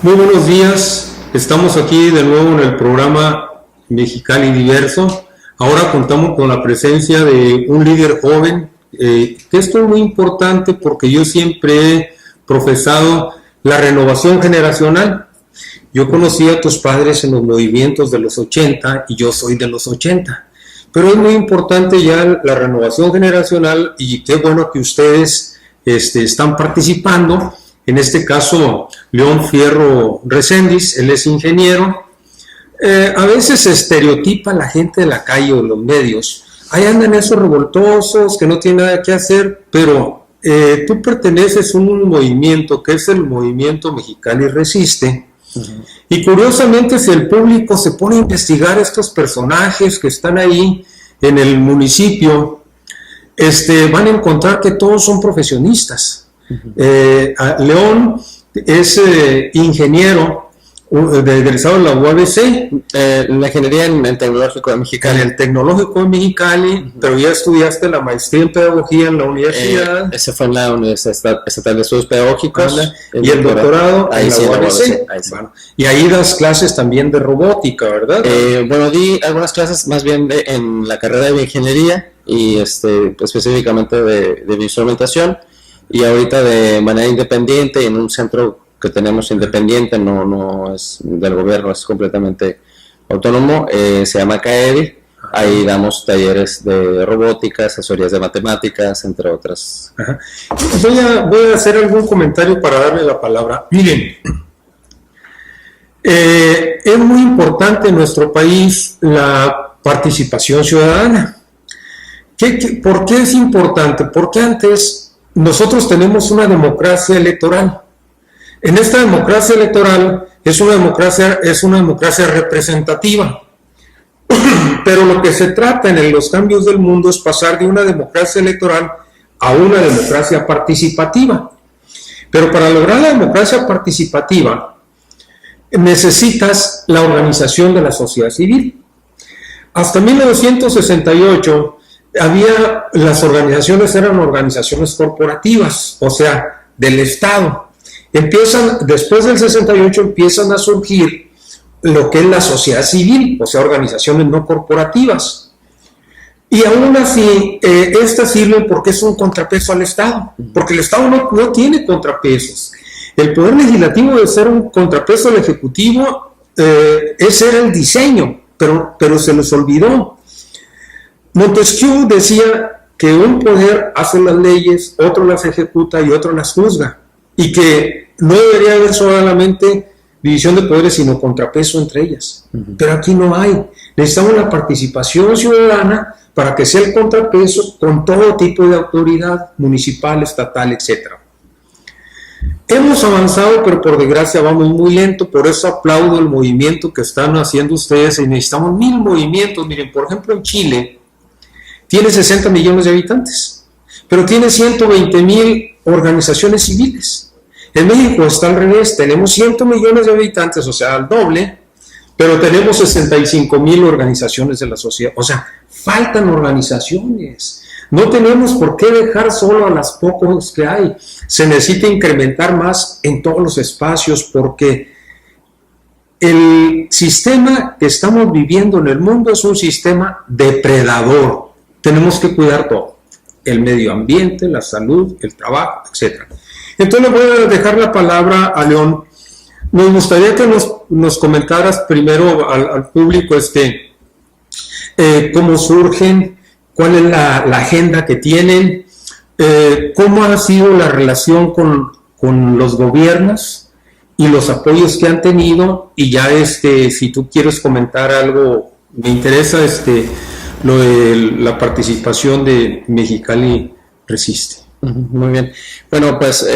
Muy buenos días, estamos aquí de nuevo en el programa Mexicali Diverso. Ahora contamos con la presencia de un líder joven, que esto es muy importante porque yo siempre he profesado la renovación generacional. Yo conocí a tus padres en los movimientos de los 80 y yo soy de los 80, pero es muy importante ya la renovación generacional y qué bueno que ustedes están participando. En este caso, León Fierro Reséndiz, él es ingeniero. A veces se estereotipa la gente de la calle o los medios. Ahí andan esos revoltosos que no tienen nada que hacer, pero tú perteneces a un movimiento que es el movimiento Mexicali Resiste. Uh-huh. Y curiosamente, si el público se pone a investigar estos personajes que están ahí en el municipio, van a encontrar que todos son profesionistas. León es ingeniero egresado de la UABC, la ingeniería en el Tecnológico de Mexicali. En el Tecnológico de Mexicali, pero ya estudiaste la maestría en pedagogía en la universidad. Ese fue en la Universidad Estatal de Estudios Pedagógicos. Y el doctorado en la UABC. Bueno, y ahí das clases también de robótica, ¿verdad? Bueno, di algunas clases más bien en la carrera de bioingeniería y específicamente de instrumentación. Y ahorita de manera independiente, en un centro que tenemos independiente, no es del gobierno, es completamente autónomo, se llama CAEDI. Ahí damos talleres de robótica, asesorías de matemáticas, entre otras. Ajá. Voy a hacer algún comentario para darle la palabra. Miren, es muy importante en nuestro país la participación ciudadana. ¿Por qué es importante? Porque antes nosotros tenemos una democracia electoral. En esta democracia electoral es una democracia representativa. Pero lo que se trata en los cambios del mundo es pasar de una democracia electoral a una democracia participativa. Pero para lograr la democracia participativa necesitas la organización de la sociedad civil. Hasta 1968 las organizaciones eran organizaciones corporativas, o sea, del Estado. Después del 68 empiezan a surgir lo que es la sociedad civil, o sea, organizaciones no corporativas. Y aún así, estas sirven porque es un contrapeso al Estado, porque el Estado no tiene contrapesos. El Poder Legislativo debe ser un contrapeso al Ejecutivo, ese era el diseño, pero se les olvidó. Montesquieu decía que un poder hace las leyes, otro las ejecuta y otro las juzga, y que no debería haber solamente división de poderes, sino contrapeso entre ellas. Uh-huh. Pero aquí no hay. Necesitamos la participación ciudadana para que sea el contrapeso con todo tipo de autoridad, municipal, estatal, etc. Hemos avanzado, pero por desgracia vamos muy lento, por eso aplaudo el movimiento que están haciendo ustedes, y necesitamos 1000 movimientos. Miren, por ejemplo, en Chile tiene 60 millones de habitantes, pero tiene 120,000 organizaciones civiles. En México está al revés, tenemos 100 millones de habitantes, o sea, al doble, pero tenemos 65,000 organizaciones de la sociedad. O sea, faltan organizaciones. No tenemos por qué dejar solo a las pocos que hay. Se necesita incrementar más en todos los espacios, porque el sistema que estamos viviendo en el mundo es un sistema depredador. Tenemos que cuidar todo, el medio ambiente, la salud, el trabajo, etc. Entonces le voy a dejar la palabra a León. Nos gustaría que nos comentaras primero al público cómo surgen, cuál es la agenda que tienen, cómo ha sido la relación con los gobiernos y los apoyos que han tenido, y ya si tú quieres comentar algo, me interesa lo de la participación de Mexicali Resiste. Muy bien. Bueno, pues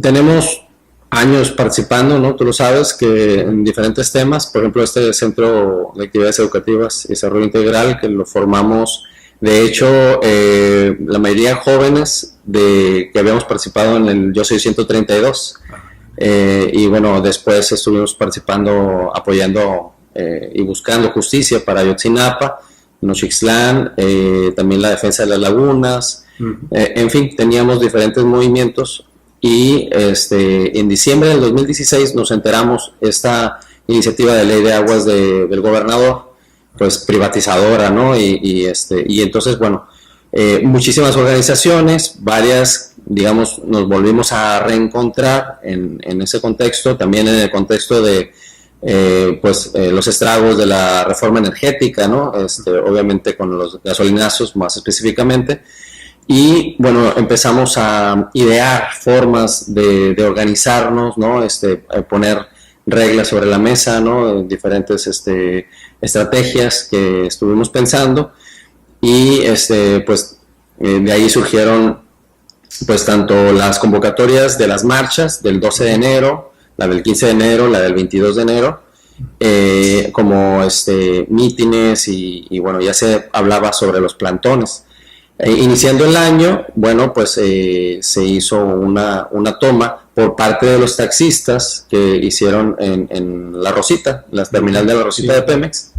tenemos años participando, ¿no? Tú lo sabes, que en diferentes temas, por ejemplo, este Centro de Actividades Educativas y Desarrollo Integral, que lo formamos, de hecho, la mayoría jóvenes que habíamos participado en el Yo Soy 132, y bueno, después estuvimos participando, apoyando y buscando justicia para Ayotzinapa, Nochixtlán, también la defensa de las lagunas, en fin, teníamos diferentes movimientos y en diciembre del 2016 nos enteramos esta iniciativa de ley de aguas del gobernador, pues privatizadora, ¿no? Y entonces, bueno, muchísimas organizaciones, varias, digamos, nos volvimos a reencontrar en ese contexto, también en el contexto de los estragos de la reforma energética, ¿no? Obviamente con los gasolinazos más específicamente. Y bueno, empezamos a idear formas de organizarnos, ¿no? Poner reglas sobre la mesa, ¿no? Diferentes estrategias que estuvimos pensando, y de ahí surgieron pues tanto las convocatorias de las marchas del 12 de enero, la del 15 de enero, la del 22 de enero, como mítines y bueno, ya se hablaba sobre los plantones. Iniciando el año, bueno, pues se hizo una toma por parte de los taxistas que hicieron en La Rosita, la terminal de La Rosita de Pemex,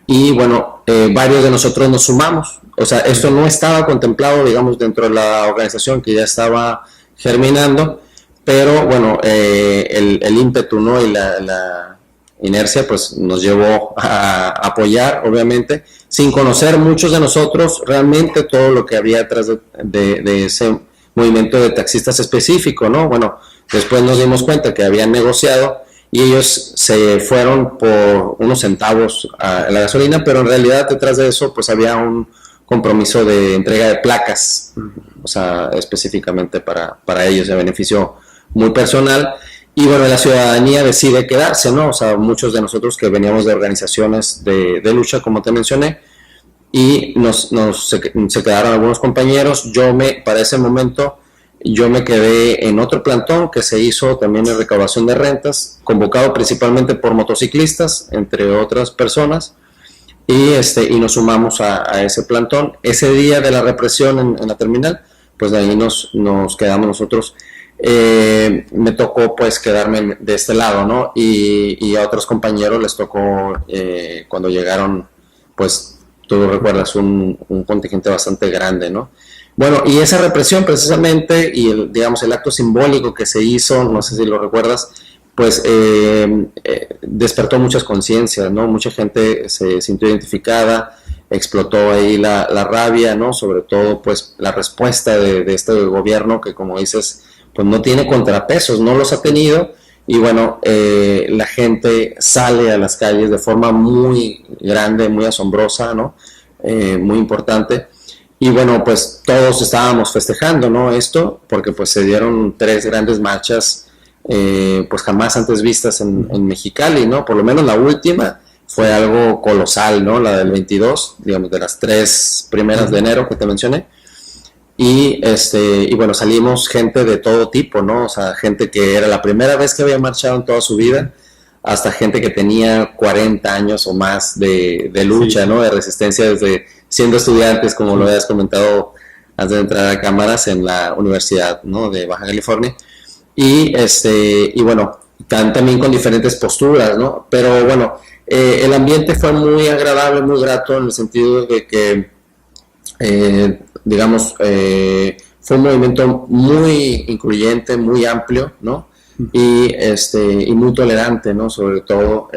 y bueno, varios de nosotros nos sumamos. O sea, esto no estaba contemplado, digamos, dentro de la organización, que ya estaba germinando, pero bueno, el ímpetu, ¿no? Y la inercia pues nos llevó a apoyar, obviamente, sin conocer muchos de nosotros realmente todo lo que había detrás de ese movimiento de taxistas específico, ¿no? Bueno, después nos dimos cuenta que habían negociado y ellos se fueron por unos centavos a la gasolina, pero en realidad detrás de eso pues había un compromiso de entrega de placas, o sea, específicamente para ellos, de beneficio muy personal. Y bueno, la ciudadanía decide quedarse, ¿no? O sea, muchos de nosotros que veníamos de organizaciones de lucha, como te mencioné, y se quedaron algunos compañeros. Para ese momento, yo me quedé en otro plantón que se hizo también en recaudación de rentas, convocado principalmente por motociclistas, entre otras personas, y nos sumamos a ese plantón. Ese día de la represión en la terminal, pues de ahí nos quedamos nosotros. Me tocó pues quedarme de este lado, ¿no? Y a otros compañeros les tocó cuando llegaron, pues tú recuerdas, un contingente bastante grande, ¿no? Bueno, y esa represión precisamente y el acto simbólico que se hizo, no sé si lo recuerdas, pues despertó muchas conciencias, ¿no? Mucha gente se sintió identificada, explotó ahí la rabia, ¿no? Sobre todo pues la respuesta de este gobierno que, como dices, pues no tiene contrapesos, no los ha tenido, y bueno, la gente sale a las calles de forma muy grande, muy asombrosa, ¿no? Muy importante, y bueno, pues todos estábamos festejando, ¿no? Esto, porque pues se dieron 3 grandes marchas, pues jamás antes vistas en Mexicali, ¿no? Por lo menos la última fue algo colosal, ¿no? La del 22, digamos, de las 3 primeras de enero que te mencioné. Y bueno, salimos gente de todo tipo, ¿no? O sea, gente que era la primera vez que había marchado en toda su vida, hasta gente que tenía 40 años o más de lucha, ¿no? De resistencia desde siendo estudiantes, como lo habías comentado antes de entrar a cámaras, en la Universidad, ¿no? De Baja California. Y bueno, también con diferentes posturas, ¿no? Pero bueno, el ambiente fue muy agradable, muy grato, en el sentido de que fue un movimiento muy incluyente, muy amplio, ¿no? Y muy tolerante, ¿no? Sobre todo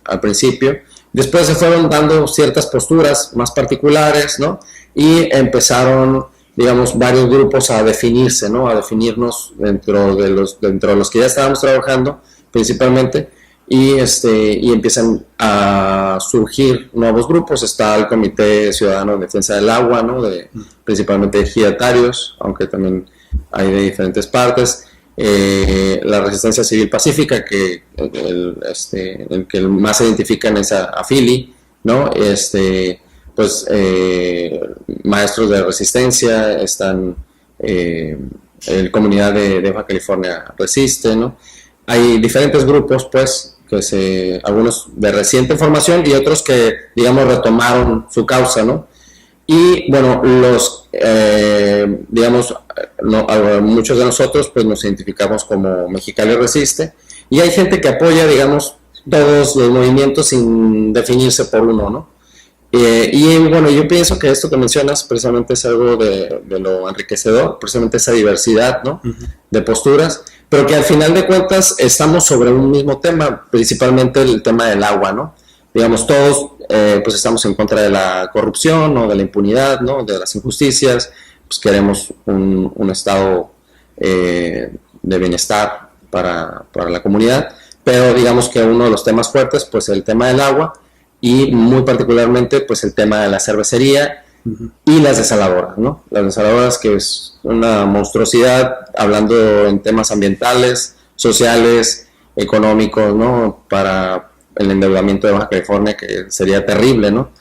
al principio. Después se fueron dando ciertas posturas más particulares, ¿no? Y empezaron, digamos, varios grupos a definirse, ¿no? A definirnos dentro de los que ya estábamos trabajando, principalmente. Y empiezan a surgir nuevos grupos. Está el Comité Ciudadano de Defensa del Agua, ¿no? Principalmente ejidatarios, aunque también hay de diferentes partes. La Resistencia Civil Pacífica, que el que más se identifican es a Fili, ¿no? Maestros de resistencia, están el Comunidad de Baja California Resiste, ¿no? Hay diferentes grupos, pues, algunos de reciente formación y otros que, digamos, retomaron su causa, ¿no? Y bueno, muchos de nosotros pues nos identificamos como Mexicali Resiste, y hay gente que apoya, digamos, todos los movimientos sin definirse por uno, ¿no? Y bueno, yo pienso que esto que mencionas precisamente es algo de lo enriquecedor, precisamente esa diversidad, ¿no? De posturas, pero que al final de cuentas estamos sobre un mismo tema, principalmente el tema del agua, ¿no? Digamos, todos pues estamos en contra de la corrupción o de la impunidad, ¿no? De las injusticias, pues queremos un estado de bienestar para la comunidad, pero digamos que uno de los temas fuertes, pues el tema del agua, y muy particularmente pues el tema de la cervecería y las desaladoras, ¿no? Las desaladoras, que es una monstruosidad, hablando en temas ambientales, sociales, económicos, ¿no? Para el endeudamiento de Baja California, que sería terrible, ¿no?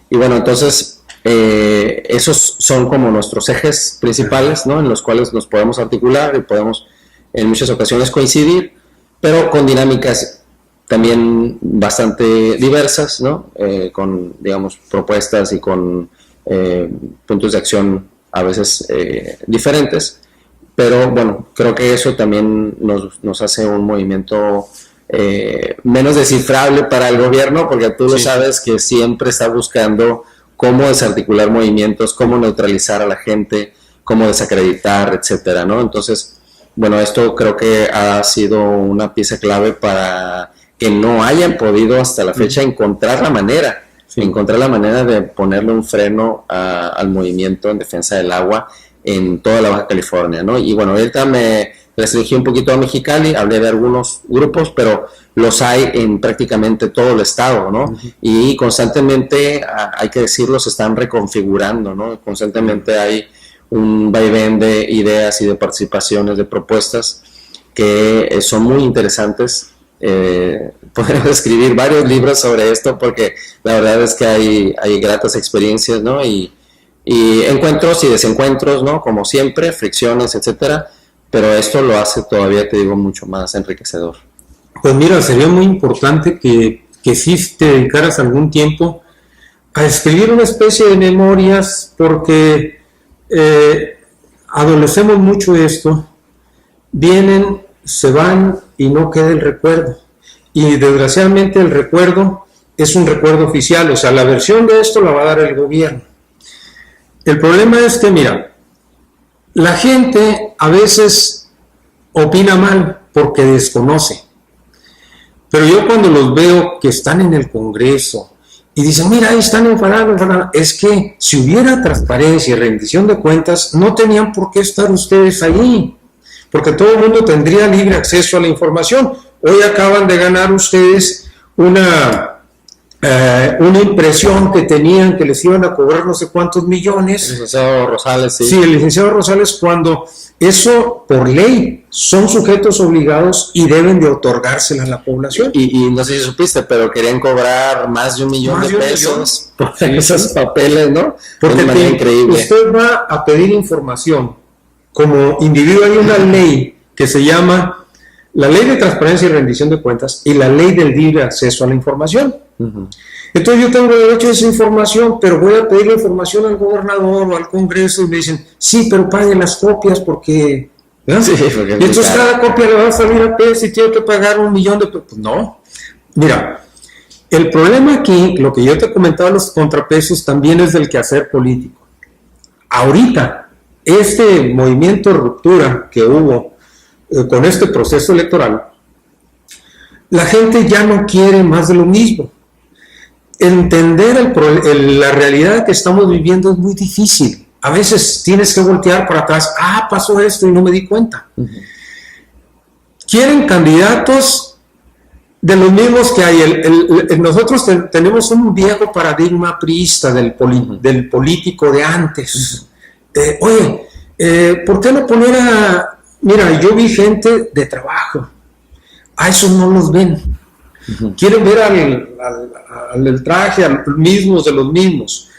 Y bueno, entonces esos son como nuestros ejes principales, ¿no? En los cuales nos podemos articular y podemos en muchas ocasiones coincidir, pero con dinámicas también bastante diversas, ¿no? Con, digamos, propuestas y con puntos de acción a veces diferentes, pero bueno, creo que eso también nos hace un movimiento menos descifrable para el gobierno, porque tú lo sabes que siempre está buscando cómo desarticular movimientos, cómo neutralizar a la gente, cómo desacreditar, etcétera, ¿no? Entonces, bueno, esto creo que ha sido una pieza clave para que no hayan podido hasta la fecha encontrar la manera de ponerle un freno al movimiento en defensa del agua en toda la Baja California, ¿no? Y bueno, ahorita me restringí un poquito a Mexicali, hablé de algunos grupos, pero los hay en prácticamente todo el estado, ¿no? Y constantemente, hay que decirlo, se están reconfigurando, ¿no? Constantemente hay un vaivén de ideas y de participaciones, de propuestas que son muy interesantes. Podemos escribir varios libros sobre esto, porque la verdad es que hay gratas experiencias, ¿no? Y encuentros y desencuentros, ¿no? Como siempre, fricciones, etcétera, pero esto lo hace todavía, te digo, mucho más enriquecedor. Pues mira, sería muy importante que sí te dedicaras algún tiempo a escribir una especie de memorias, porque adolecemos mucho esto, vienen, se van y no queda el recuerdo. Y desgraciadamente el recuerdo es un recuerdo oficial, o sea, la versión de esto la va a dar el gobierno. El problema es que, mira, la gente a veces opina mal porque desconoce. Pero yo cuando los veo que están en el Congreso y dicen, mira, ahí están enfadados, es que si hubiera transparencia y rendición de cuentas, no tenían por qué estar ustedes ahí, porque todo el mundo tendría libre acceso a la información. Hoy acaban de ganar ustedes una impresión que tenían que les iban a cobrar no sé cuántos millones. El licenciado Rosales, sí. Sí, el licenciado Rosales, cuando eso por ley son sujetos obligados y deben de otorgársela a la población. Y no sé si supiste, pero querían cobrar más de $1 millón de pesos por esos papeles, ¿no? Porque de manera increíble. Usted va a pedir información. Como individuo hay una ley que se llama la Ley de Transparencia y Rendición de Cuentas y la Ley del Libre Acceso a la Información. Entonces yo tengo derecho a esa información, pero voy a pedir la información al gobernador o al Congreso y me dicen, sí, pero paguen las copias porque... Sí, y entonces cada copia le va a salir a peso y tiene que pagar $1 millón de pesos. Pues no. Mira, el problema aquí, lo que yo te comentaba, los contrapesos, también es del quehacer político. Ahorita, este movimiento de ruptura que hubo con este proceso electoral, la gente ya no quiere más de lo mismo. Entender la realidad que estamos viviendo es muy difícil. A veces tienes que voltear para atrás, pasó esto y no me di cuenta. Quieren candidatos de los mismos que hay. Nosotros tenemos un viejo paradigma priista del político de antes. ¿Por qué no poner a... Mira, yo vi gente de trabajo, a esos no los ven. Quieren ver al traje, a los mismos de los mismos.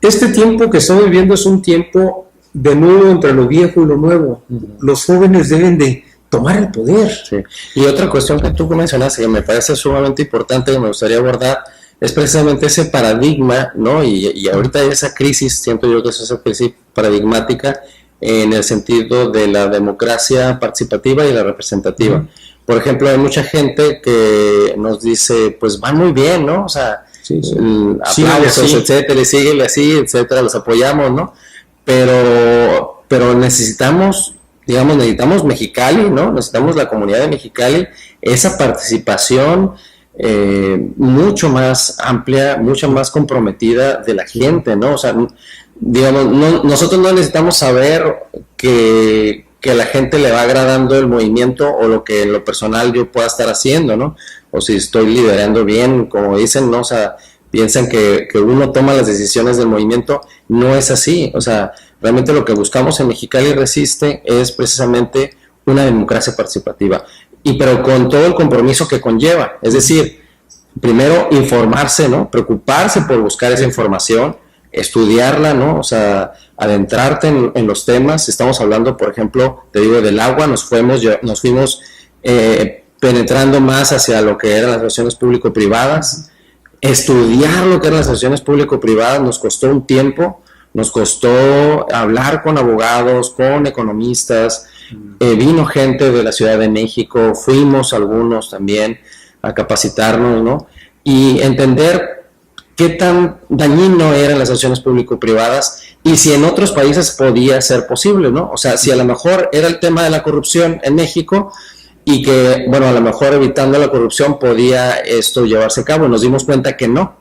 Este tiempo que estamos viviendo es un tiempo de nudo entre lo viejo y lo nuevo. Los jóvenes deben de tomar el poder. Sí. Y otra cuestión que tú mencionaste que me parece sumamente importante, que me gustaría abordar, es precisamente ese paradigma, ¿no? Y ahorita hay esa crisis, siento yo que es esa crisis paradigmática en el sentido de la democracia participativa y la representativa. Por ejemplo, hay mucha gente que nos dice, pues va muy bien, ¿no? O sea, sí. Aplausos, etcétera, y síguele así, etcétera, los apoyamos, ¿no? Pero necesitamos Mexicali, ¿no? Necesitamos la comunidad de Mexicali, esa participación mucho más amplia, mucho más comprometida de la gente, ¿no? O sea, nosotros no necesitamos saber que a la gente le va agradando el movimiento o lo que en lo personal yo pueda estar haciendo, ¿no? O si estoy liderando bien, como dicen, ¿no? O sea, piensan que uno toma las decisiones del movimiento. No es así. O sea, realmente lo que buscamos en Mexicali Resiste es precisamente una democracia participativa, pero con todo el compromiso que conlleva. Es decir, primero informarse, ¿no? Preocuparse por buscar esa información, estudiarla, ¿no? O sea, adentrarte en los temas. Estamos hablando, por ejemplo, te digo, del agua. Nos fuimos penetrando más hacia lo que eran las relaciones público-privadas. Estudiar lo que eran las asociaciones público-privadas nos costó un tiempo, nos costó hablar con abogados, con economistas, vino gente de la Ciudad de México, fuimos algunos también a capacitarnos, ¿no? Y entender qué tan dañino eran las asociaciones público-privadas y si en otros países podía ser posible, ¿no? O sea, si a lo mejor era el tema de la corrupción en México, y que, bueno, a lo mejor evitando la corrupción podía esto llevarse a cabo. Nos dimos cuenta que no.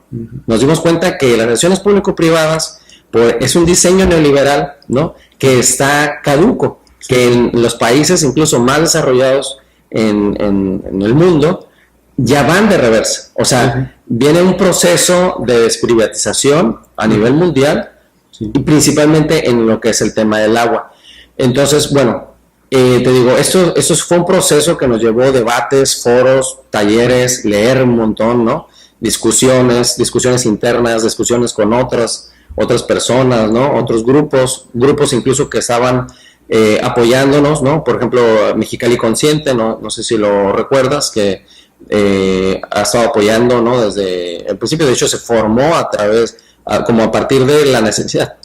Nos dimos cuenta que las relaciones público-privadas pues, es un diseño neoliberal, ¿no? Que está caduco, que en los países incluso más desarrollados en el mundo ya van de reversa. O sea, viene un proceso de desprivatización a nivel mundial y principalmente en lo que es el tema del agua. Entonces, bueno, te digo, esto fue un proceso que nos llevó debates, foros, talleres, leer un montón, ¿no? Discusiones internas, discusiones con otras personas, ¿no? Otros grupos incluso que estaban apoyándonos, ¿no? Por ejemplo, Mexicali Consciente, no sé si lo recuerdas, que ha estado apoyando, ¿no? Desde el principio. De hecho, se formó como a partir de la necesidad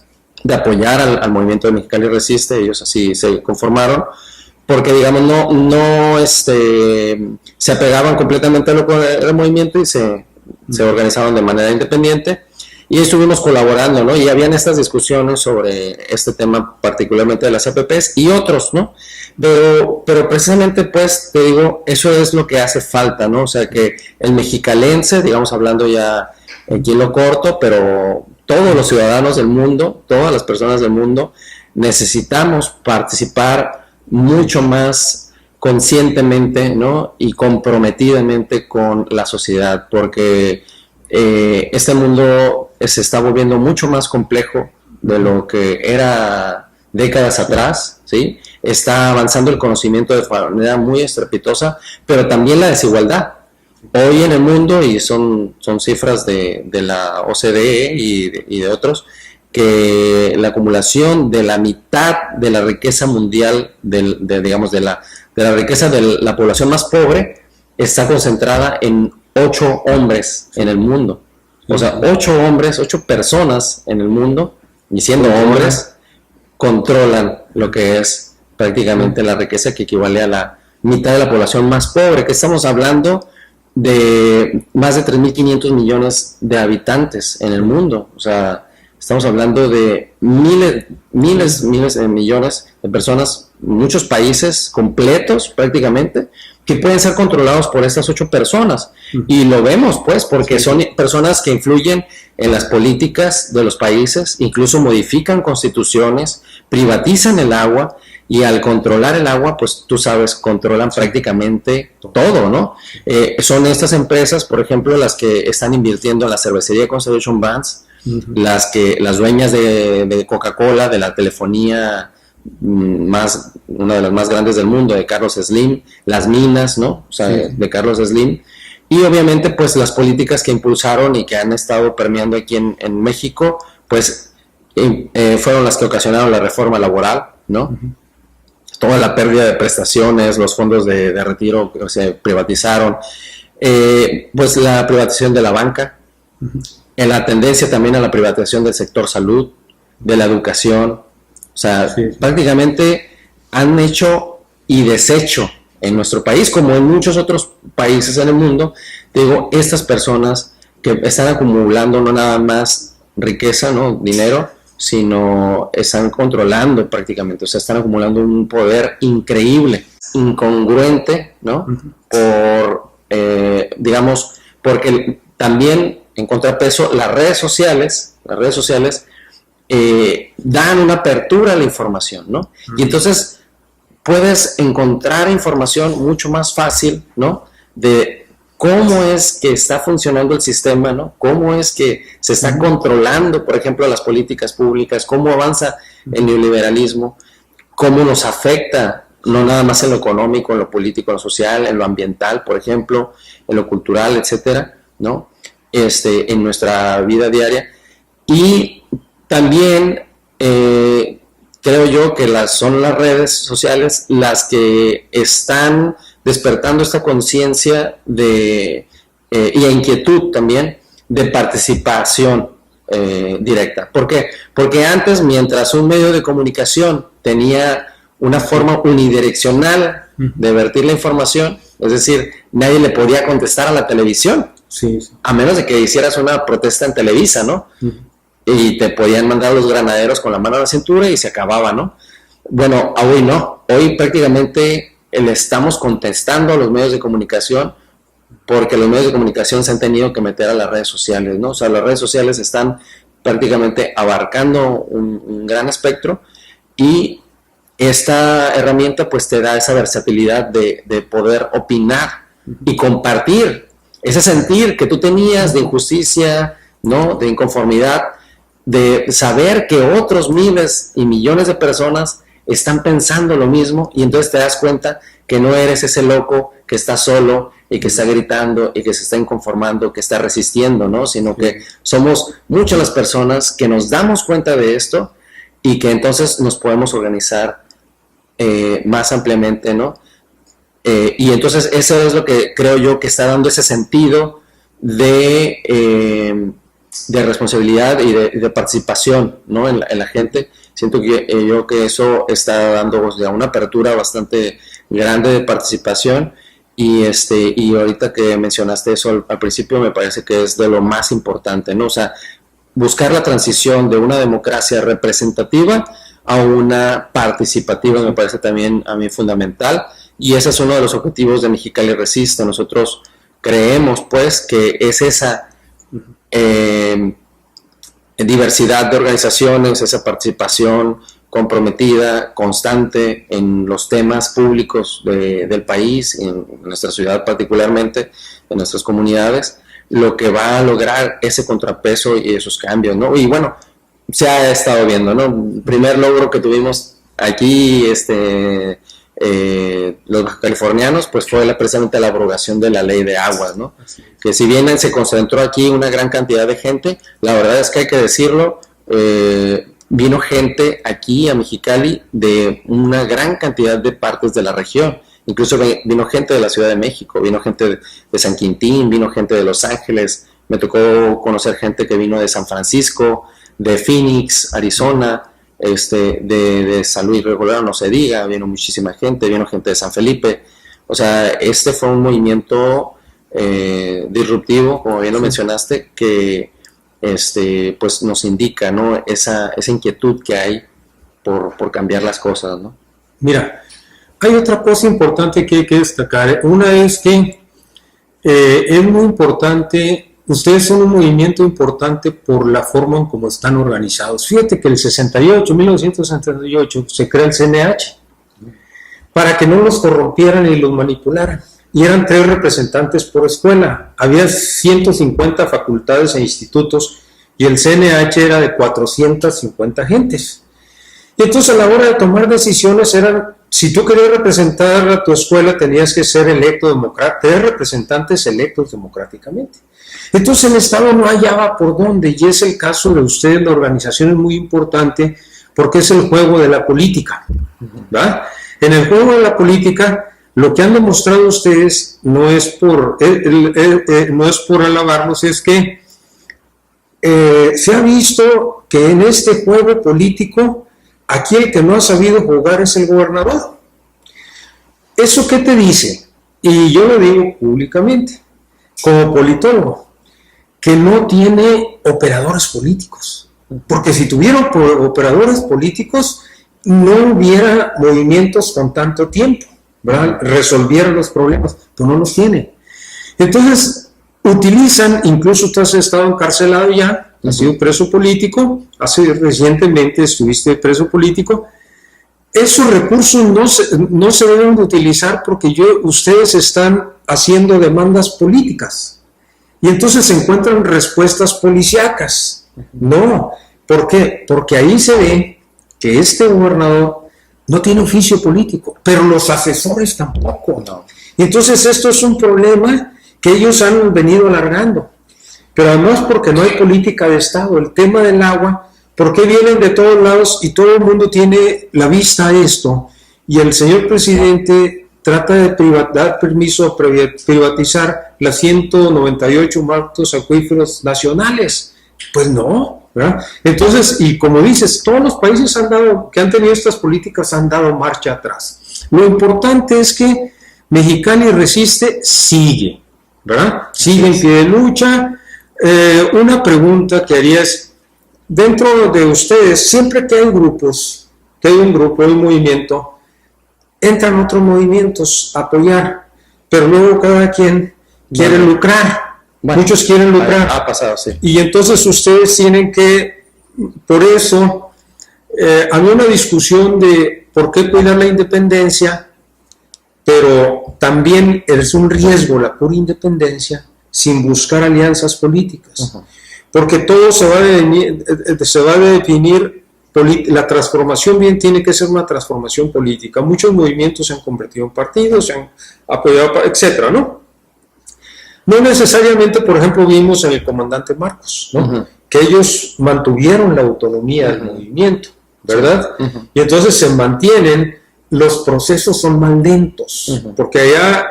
de apoyar al movimiento de Mexicali Resiste. Ellos así se conformaron, porque digamos no se apegaban completamente a lo que era el movimiento y se organizaron de manera independiente, y estuvimos colaborando, ¿no? Y habían estas discusiones sobre este tema, particularmente de las APPs y otros, ¿no? Pero precisamente, pues, te digo, eso es lo que hace falta, ¿no? O sea, que el mexicalense, digamos, hablando ya aquí en lo corto, pero todos los ciudadanos del mundo, todas las personas del mundo, necesitamos participar mucho más conscientemente, ¿no? Y comprometidamente con la sociedad, porque este mundo se está volviendo mucho más complejo de lo que era décadas atrás, ¿sí? Está avanzando el conocimiento de manera muy estrepitosa, pero también la desigualdad. Hoy en el mundo, y son cifras de la OCDE y de otros, que la acumulación de la mitad de la riqueza mundial, de la riqueza de la población más pobre, está concentrada en 8 hombres en el mundo. O sea, 8 personas en el mundo, y siendo hombres, controlan lo que es prácticamente la riqueza, que equivale a la mitad de la población más pobre, que estamos hablando de más de 3.500 millones de habitantes en el mundo. O sea, estamos hablando de miles de millones de personas, muchos países completos prácticamente, que pueden ser controlados por estas 8 personas. Y lo vemos, pues, porque son personas que influyen en las políticas de los países, incluso modifican constituciones, privatizan el agua, y al controlar el agua, pues tú sabes, controlan prácticamente todo, ¿no? Son estas empresas, por ejemplo, las que están invirtiendo en la cervecería Constellation Brands, las dueñas de Coca-Cola, de la telefonía una de las más grandes del mundo, de Carlos Slim, las minas, ¿no? O sea, de Carlos Slim, y obviamente pues las políticas que impulsaron y que han estado permeando aquí en México, pues fueron las que ocasionaron la reforma laboral, ¿no? Toda la pérdida de prestaciones, los fondos de retiro que se privatizaron, pues la privatización de la banca, en la tendencia también a la privatización del sector salud, de la educación. O sea, prácticamente han hecho y deshecho en nuestro país, como en muchos otros países en el mundo, digo, estas personas que están acumulando no nada más riqueza, ¿no? Dinero, sino están controlando prácticamente, o sea, están acumulando un poder increíble, incongruente, ¿no? Digamos, porque también en contrapeso las redes sociales dan una apertura a la información, ¿no? Y entonces puedes encontrar información mucho más fácil, ¿no? De cómo es que está funcionando el sistema, ¿no? Cómo es que se está controlando, por ejemplo, las políticas públicas, cómo avanza el neoliberalismo, cómo nos afecta, no nada más en lo económico, en lo político, en lo social, en lo ambiental, por ejemplo, en lo cultural, etcétera, ¿no? En nuestra vida diaria. Y también creo yo que son las redes sociales las que están despertando esta conciencia y inquietud también de participación directa. ¿Por qué? Porque antes, mientras un medio de comunicación tenía una forma unidireccional de vertir la información, es decir, nadie le podía contestar a la televisión, sí. A menos de que hicieras una protesta en Televisa, ¿no? Y te podían mandar los granaderos con la mano a la cintura y se acababa, ¿no? Bueno, hoy no. Hoy prácticamente le estamos contestando a los medios de comunicación porque los medios de comunicación se han tenido que meter a las redes sociales, ¿no? O sea, las redes sociales están prácticamente abarcando un gran espectro y esta herramienta pues te da esa versatilidad de poder opinar y compartir ese sentir que tú tenías de injusticia, ¿no? De inconformidad, de saber que otros miles y millones de personas están pensando lo mismo y entonces te das cuenta que no eres ese loco que está solo y que está gritando y que se está inconformando, que está resistiendo, ¿no? Sino que somos muchas las personas que nos damos cuenta de esto y que entonces nos podemos organizar más ampliamente, ¿no? Y entonces eso es lo que creo yo que está dando ese sentido de responsabilidad y de participación, ¿no? en la gente. Siento que yo que eso está dando ya una apertura bastante grande de participación y ahorita que mencionaste eso al principio me parece que es de lo más importante, ¿no? O sea, buscar la transición de una democracia representativa a una participativa me parece también a mí fundamental y ese es uno de los objetivos de Mexicali Resiste. Nosotros creemos pues que es esa diversidad de organizaciones, esa participación comprometida, constante en los temas públicos del país, en nuestra ciudad particularmente, en nuestras comunidades, lo que va a lograr ese contrapeso y esos cambios, ¿no? Y bueno, se ha estado viendo, ¿no? El primer logro que tuvimos aquí, los californianos, pues fue precisamente la abrogación de la ley de aguas, ¿no? Que si bien se concentró aquí una gran cantidad de gente, la verdad es que hay que decirlo, vino gente aquí a Mexicali de una gran cantidad de partes de la región, incluso vino gente de la Ciudad de México, vino gente de San Quintín, vino gente de Los Ángeles, me tocó conocer gente que vino de San Francisco, de Phoenix, Arizona, de San Luis Río Colorado, no se diga, vino muchísima gente, vino gente de San Felipe. O sea, fue un movimiento disruptivo, como bien lo mencionaste, que pues nos indica, ¿no? esa inquietud que hay por cambiar las cosas, ¿no? Mira, hay otra cosa importante que hay que destacar. Una es que es muy importante. Ustedes son un movimiento importante por la forma en cómo están organizados. Fíjate que en 1968, se crea el CNH para que no los corrompieran y los manipularan. Y eran 3 representantes por escuela. Había 150 facultades e institutos y el CNH era de 450 gentes. Y entonces a la hora de tomar decisiones si tú querías representar a tu escuela tenías que ser electo democráticamente, 3 representantes electos democráticamente. Entonces el Estado no hallaba por dónde, y es el caso de ustedes, la organización es muy importante porque es el juego de la política, ¿verdad? En el juego de la política, lo que han demostrado ustedes no es por alabarlos, es que se ha visto que en este juego político, aquí el que no ha sabido jugar es el gobernador. ¿Eso qué te dice? Y yo lo digo públicamente, como politólogo, que no tiene operadores políticos. Porque si tuviera operadores políticos, no hubiera movimientos con tanto tiempo, ¿verdad? Resolvieran los problemas, pero no los tiene. Entonces, utilizan, incluso tú has estado encarcelado ya, has sido preso político, recientemente estuviste preso político. Esos recursos no se deben de utilizar porque ustedes están haciendo demandas políticas y entonces se encuentran respuestas policíacas. No, ¿por qué? Porque ahí se ve que este gobernador no tiene oficio político, pero los asesores tampoco. No. Y entonces esto es un problema que ellos han venido alargando. Pero además porque no hay política de Estado. El tema del agua, ¿por qué vienen de todos lados y todo el mundo tiene la vista a esto? Y el señor presidente trata de dar permiso a privatizar las 198 mantos acuíferos nacionales. Pues no, ¿verdad? Entonces, y como dices, todos los países que han tenido estas políticas han dado marcha atrás. Lo importante es que Mexicali Resiste sigue, ¿verdad? Sigue en pie de lucha. Una pregunta que haría es, dentro de ustedes, siempre que hay grupos, que hay un grupo, hay un movimiento, entran otros movimientos a apoyar, pero luego cada quien quiere lucrar. Bueno, muchos quieren lucrar. Ha pasado, sí. Y entonces ustedes tienen que, por eso, había una discusión de por qué cuidar la independencia, pero también es un riesgo la pura independencia sin buscar alianzas políticas. Porque todo se va a definir, la transformación bien tiene que ser una transformación política. Muchos movimientos se han convertido en partidos, se han apoyado, etcétera, ¿no? No necesariamente, por ejemplo, vimos en el comandante Marcos, ¿no? Que ellos mantuvieron la autonomía del movimiento, ¿verdad? Y entonces se mantienen, los procesos son más lentos, porque allá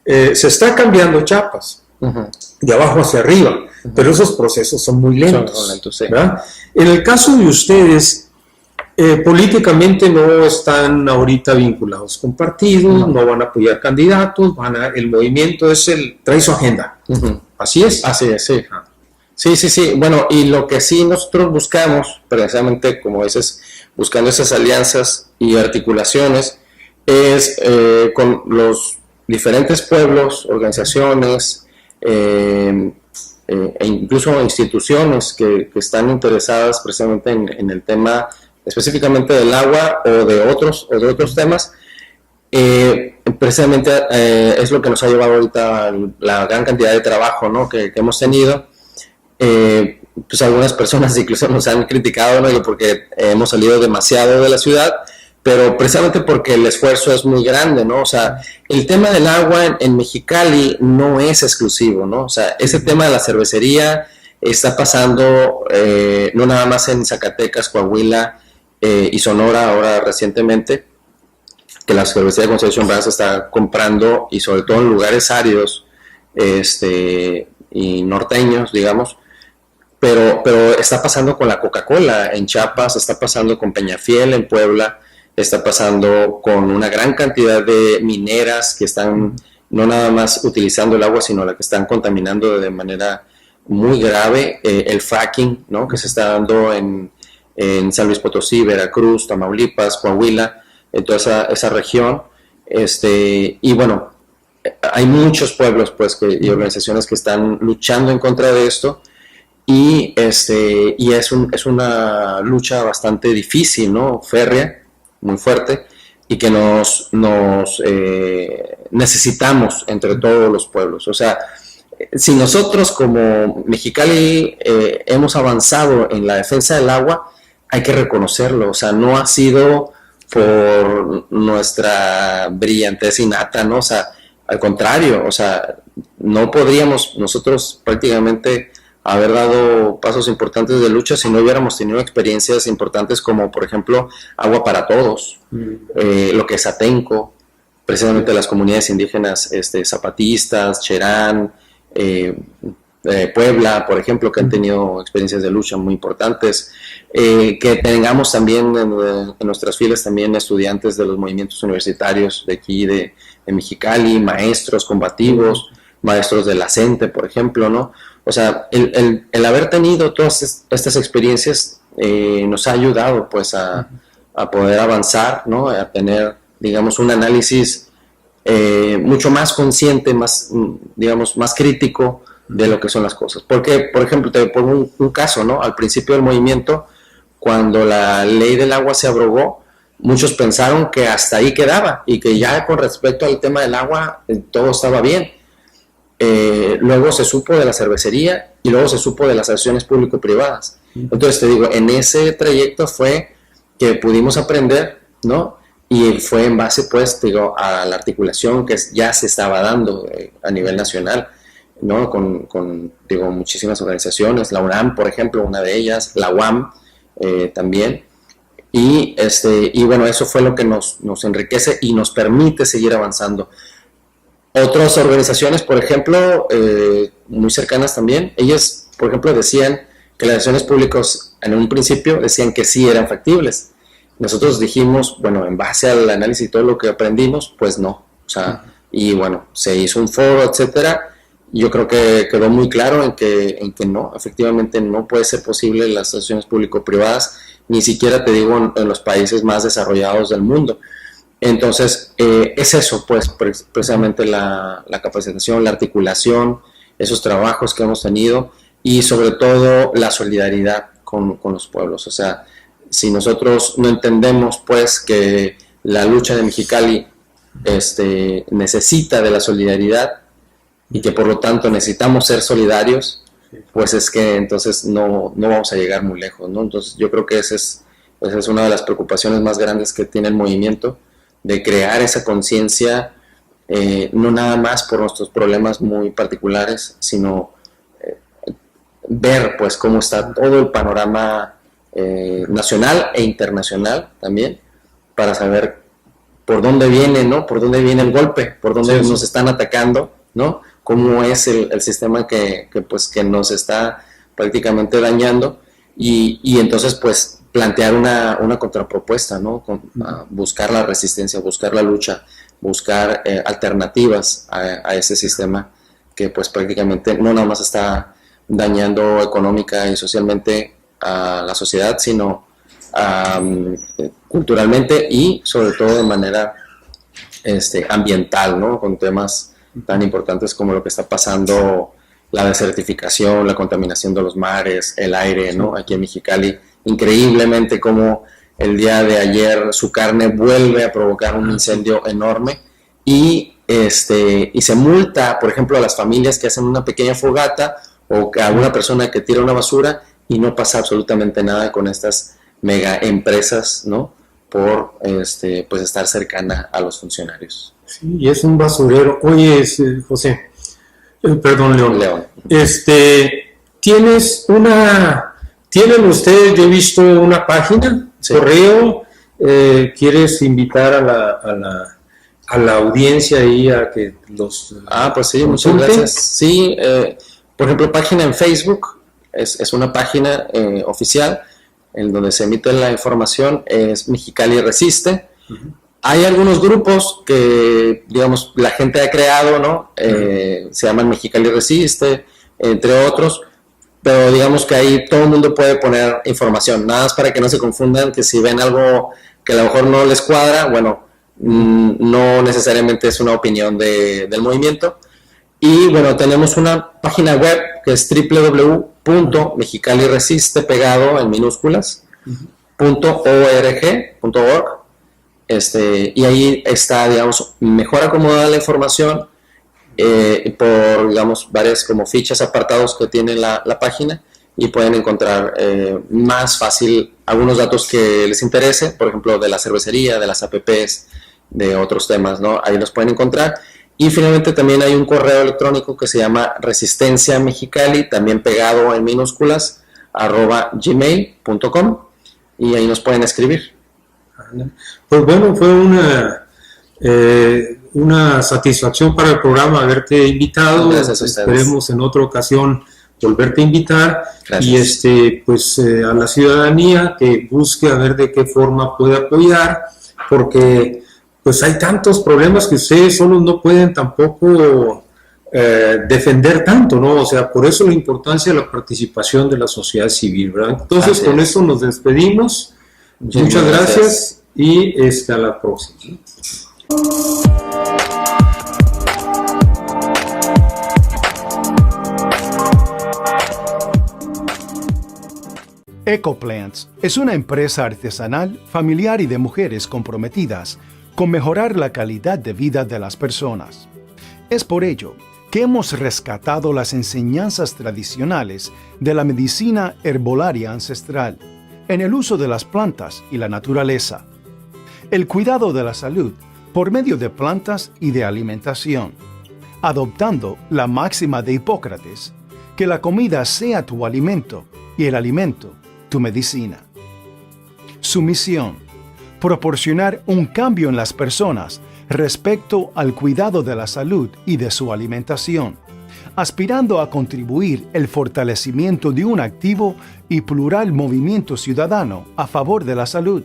se está cambiando Chiapas, de abajo hacia arriba, pero esos procesos son muy lentos. Son lentos, sí. ¿Verdad? En el caso de ustedes, políticamente no están ahorita vinculados con partidos, no van a apoyar candidatos, el movimiento trae su agenda. ¿Así es? Así es, sí. Sí. Bueno, y lo que sí nosotros buscamos, precisamente como dices, buscando esas alianzas y articulaciones, es con los diferentes pueblos, organizaciones, e incluso instituciones que están interesadas precisamente en el tema específicamente del agua o de otros temas, precisamente es lo que nos ha llevado ahorita la gran cantidad de trabajo, ¿no? que hemos tenido. Pues algunas personas incluso nos han criticado, ¿no? Porque hemos salido demasiado de la ciudad, pero precisamente porque el esfuerzo es muy grande, ¿no? O sea, el tema del agua en Mexicali no es exclusivo, ¿no? O sea, ese tema de la cervecería está pasando no nada más en Zacatecas, Coahuila y Sonora ahora recientemente, que la cervecería de Concepción Brand se está comprando, y sobre todo en lugares áridos y norteños, digamos, pero está pasando con la Coca-Cola en Chiapas, está pasando con Peñafiel en Puebla, está pasando con una gran cantidad de mineras que están no nada más utilizando el agua, sino la que están contaminando de manera muy grave, el fracking, ¿no? Que se está dando en San Luis Potosí, Veracruz, Tamaulipas, Coahuila, en toda esa región, y bueno, hay muchos pueblos pues y organizaciones que están luchando en contra de esto, y es una lucha bastante difícil, ¿no? Férrea, muy fuerte, y que nos necesitamos entre todos los pueblos. O sea, si nosotros como Mexicali hemos avanzado en la defensa del agua, hay que reconocerlo. O sea, no ha sido por nuestra brillantez innata, ¿no? O sea, al contrario, o sea, no podríamos nosotros prácticamente haber dado pasos importantes de lucha si no hubiéramos tenido experiencias importantes como, por ejemplo, Agua para Todos, lo que es Atenco, precisamente las comunidades indígenas zapatistas, Cherán, Puebla, por ejemplo, que han tenido experiencias de lucha muy importantes, que tengamos también en nuestras filas también estudiantes de los movimientos universitarios de aquí, de Mexicali, maestros combativos, maestros de la CENTE, por ejemplo, ¿no? O sea, el haber tenido todas estas experiencias nos ha ayudado, pues, a poder avanzar, ¿no? A tener, digamos, un análisis mucho más consciente, más, digamos, más crítico de lo que son las cosas. Porque, por ejemplo, te pongo un caso, ¿no? Al principio del movimiento, cuando la ley del agua se abrogó, muchos pensaron que hasta ahí quedaba y que ya con respecto al tema del agua todo estaba bien. Luego se supo de la cervecería y luego se supo de las asociaciones público-privadas. Entonces te digo, en ese trayecto fue que pudimos aprender, ¿no? Y fue en base, pues, digo, a la articulación que ya se estaba dando a nivel nacional, ¿no? Con digo, muchísimas organizaciones, la UNAM, por ejemplo, una de ellas, la UAM también. Y bueno, eso fue lo que nos enriquece y nos permite seguir avanzando. Otras organizaciones, por ejemplo, muy cercanas también, ellas, por ejemplo, decían que las acciones públicas en un principio decían que sí eran factibles. Nosotros dijimos, bueno, en base al análisis y todo lo que aprendimos, pues no. O sea, y bueno, se hizo un foro, etcétera. Yo creo que quedó muy claro en que no, efectivamente no puede ser posible las asociaciones público-privadas, ni siquiera te digo en los países más desarrollados del mundo. Entonces, es eso, pues, precisamente la capacitación, la articulación, esos trabajos que hemos tenido y sobre todo la solidaridad con los pueblos. O sea, si nosotros no entendemos, pues, que la lucha de Mexicali necesita de la solidaridad y que por lo tanto necesitamos ser solidarios, pues es que entonces no vamos a llegar muy lejos, ¿no? Entonces yo creo que esa es una de las preocupaciones más grandes que tiene el movimiento, de crear esa conciencia, no nada más por nuestros problemas muy particulares, sino ver pues cómo está todo el panorama nacional e internacional también, para saber por dónde viene, ¿no? Por dónde viene el golpe, por dónde nos están atacando, ¿no? Cómo es el sistema que nos está prácticamente dañando y entonces pues plantear una contrapropuesta, ¿no? Buscar la resistencia, buscar la lucha, buscar alternativas a ese sistema que pues prácticamente no nada más está dañando económica y socialmente a la sociedad, sino culturalmente y sobre todo de manera ambiental, ¿no? Con temas tan importantes como lo que está pasando, la desertificación, la contaminación de los mares, el aire, ¿no? Aquí en Mexicali, increíblemente como el día de ayer su carne vuelve a provocar un incendio enorme y se multa, por ejemplo, a las familias que hacen una pequeña fogata o a alguna persona que tira una basura y no pasa absolutamente nada con estas mega empresas, ¿no? Por pues estar cercana a los funcionarios. Sí, y es un basurero. Oye, José, perdón, León. ¿Tienen ustedes, yo he visto una página, sí, correo, ¿quieres invitar a la audiencia ahí a que los pues sí, muchas gracias. Sí, por ejemplo, página en Facebook, es una página oficial en donde se emite la información, es Mexicali Resiste. Uh-huh. Hay algunos grupos que, digamos, la gente ha creado, ¿no? Se llaman Mexicali Resiste, entre otros, pero digamos que ahí todo el mundo puede poner información, nada más para que no se confundan, que si ven algo que a lo mejor no les cuadra, bueno, no necesariamente es una opinión del movimiento. Y bueno, tenemos una página web que es www.mexicaliresiste, pegado en minúsculas, .org, y ahí está, digamos, mejor acomodada la información por, digamos, varias como fichas, apartados que tiene la página, y pueden encontrar más fácil algunos datos que les interese, por ejemplo, de la cervecería, de las APPs, de otros temas, ¿no? Ahí los pueden encontrar. Y finalmente también hay un correo electrónico que se llama Resistencia Mexicali, también pegado en minúsculas, @gmail.com, y ahí nos pueden escribir. Pues bueno, fue una satisfacción para el programa haberte invitado. Gracias a ustedes. Esperemos en otra ocasión volverte a invitar. Gracias. Y pues a la ciudadanía que busque a ver de qué forma puede apoyar, porque pues hay tantos problemas que ustedes solos no pueden tampoco defender tanto, ¿no? O sea, por eso la importancia de la participación de la sociedad civil, ¿verdad? Entonces, con eso nos despedimos. Muchas gracias y hasta la próxima. Ecoplants es una empresa artesanal, familiar y de mujeres comprometidas con mejorar la calidad de vida de las personas. Es por ello que hemos rescatado las enseñanzas tradicionales de la medicina herbolaria ancestral en el uso de las plantas y la naturaleza. El cuidado de la salud por medio de plantas y de alimentación, adoptando la máxima de Hipócrates, que la comida sea tu alimento y el alimento tu medicina. Su misión: proporcionar un cambio en las personas respecto al cuidado de la salud y de su alimentación, aspirando a contribuir el fortalecimiento de un activo y plural movimiento ciudadano a favor de la salud,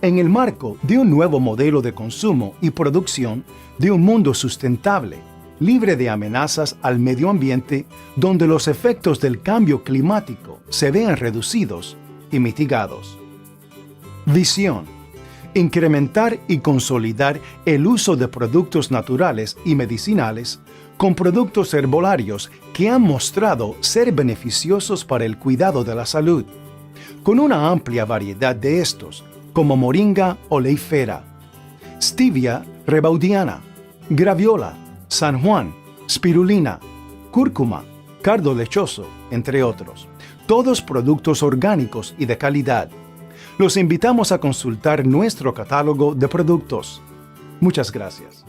en el marco de un nuevo modelo de consumo y producción de un mundo sustentable, libre de amenazas al medio ambiente, donde los efectos del cambio climático se vean reducidos y mitigados. Visión: incrementar y consolidar el uso de productos naturales y medicinales con productos herbolarios que han mostrado ser beneficiosos para el cuidado de la salud, con una amplia variedad de estos, como moringa oleifera, stevia rebaudiana, graviola, San Juan, spirulina, cúrcuma, cardo lechoso, entre otros. Todos productos orgánicos y de calidad. Los invitamos a consultar nuestro catálogo de productos. Muchas gracias.